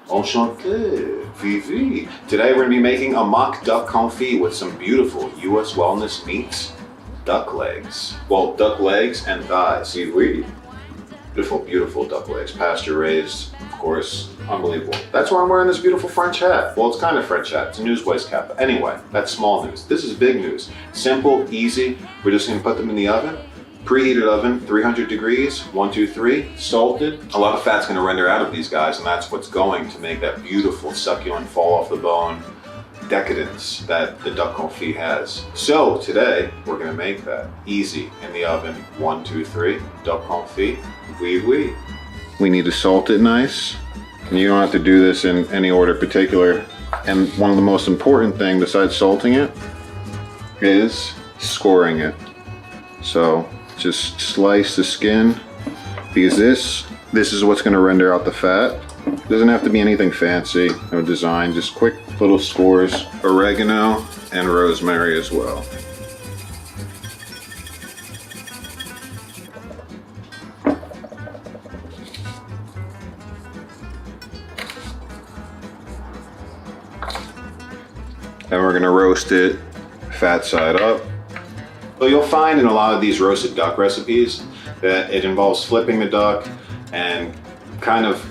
Enchanté, Vivi. Today we're going to be making a mock duck confit with some beautiful U.S. wellness meats, duck legs. Well, duck legs and thighs. See, beautiful, beautiful duck legs. Pasture raised, of course. Unbelievable. That's why I'm wearing this beautiful French hat. Well, it's kind of French hat. It's a newsboy's cap. But anyway, that's small news. This is big news. Simple, easy. We're just going to put them in the oven. Preheated oven, 300 degrees, 1, 2, 3, salted. A lot of fat's gonna render out of these guys, and that's what's going to make that beautiful, succulent, fall off the bone decadence that the duck confit has. So today, we're gonna make that easy in the oven. 1, 2, 3, duck confit, oui, oui. We need to salt it nice. And you don't have to do this in any order particular. And one of the most important things besides salting it is scoring it. So, just slice the skin, because this is what's going to render out the fat. It doesn't have to be anything fancy, no design, just quick little scores. Oregano and rosemary as well. And we're going to roast it fat side up. So you'll find in a lot of these roasted duck recipes that it involves flipping the duck and kind of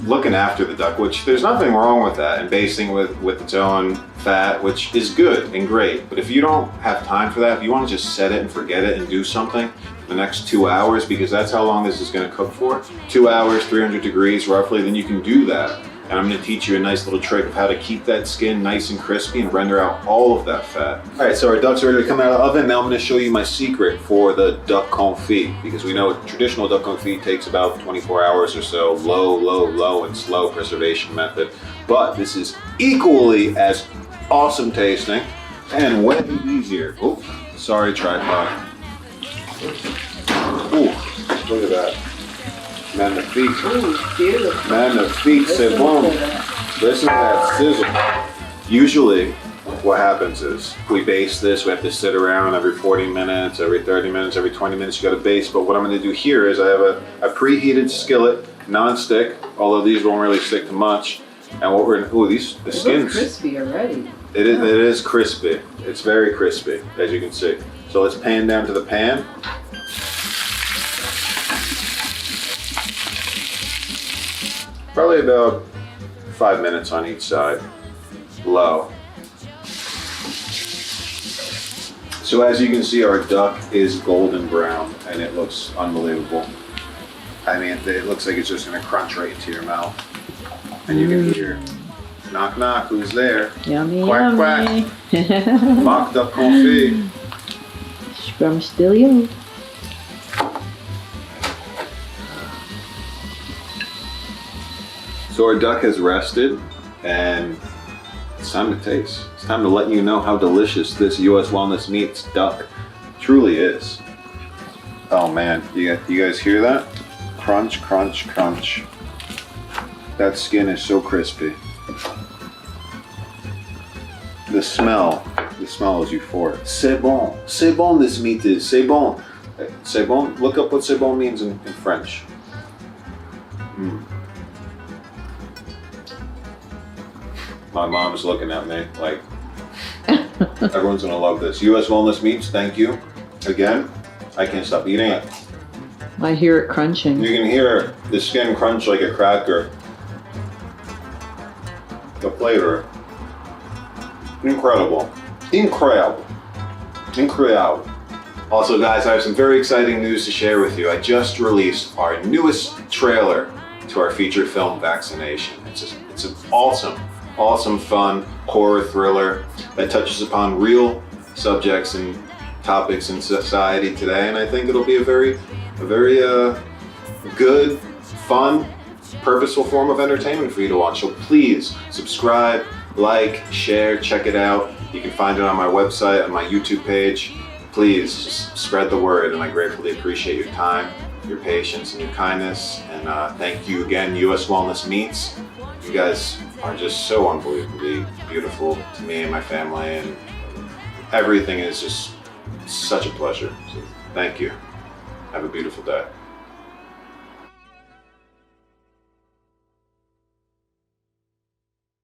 looking after the duck, which there's nothing wrong with that, and basting with its own fat, which is good and great. But if you don't have time for that, if you want to just set it and forget it and do something for the next 2 hours, because that's how long this is going to cook for, 2 hours, 300 degrees roughly, then you can do that. And I'm going to teach you a nice little trick of how to keep that skin nice and crispy and render out all of that fat. All right, so our ducks are ready to come out of the oven. Now I'm going to show you my secret for the duck confit, because we know traditional duck confit takes about 24 hours or so, low and slow preservation method. But this is equally as awesome tasting and way easier. Oh, sorry tripod. Ooh, look at that. Magnifique. Beautiful. Magnifique, c'est bon. Listen to that sizzle. Usually, what happens is we baste this. We have to sit around every 40 minutes, every 30 minutes, every 20 minutes. You got to baste. But what I'm going to do here is I have a preheated skillet, non-stick. Although these won't really stick to much. And what we're the skin's crispy already. It is crispy. It's very crispy, as you can see. So let's pan down to the pan. Probably about 5 minutes on each side, low. So as you can see, our duck is golden brown and it looks unbelievable. I mean, it looks like it's just gonna crunch right into your mouth. And you can hear, knock knock, who's there? Yummy, quack yummy. quack. Mock duck confit. From still you. So our duck has rested, and it's time to taste. It's time to let you know how delicious this U.S. Wellness Meats duck truly is. Oh man, you guys hear that? Crunch, crunch, crunch. That skin is so crispy. The smell is euphoric. C'est bon this meat is, c'est bon. C'est bon, look up what c'est bon means in French. My mom's looking at me like, everyone's gonna love this. U.S. Wellness Meats, thank you. Again, I can't stop eating it. I hear it crunching. You can hear the skin crunch like a cracker. The flavor, incredible. Incredible. Incredible. Also guys, I have some very exciting news to share with you. I just released our newest trailer to our feature film, Vaccination. It's an awesome, fun horror thriller that touches upon real subjects and topics in society today, and I think it'll be a very good, fun, purposeful form of entertainment for you to watch. So please subscribe, like, share, check it out. You can find it on my website, on my YouTube page. Please just spread the word, and I gratefully appreciate your time, your patience, and your kindness. And thank you again, U.S. Wellness Meats. You guys are just so unbelievably beautiful to me and my family, and everything is just such a pleasure. So thank you. Have a beautiful day.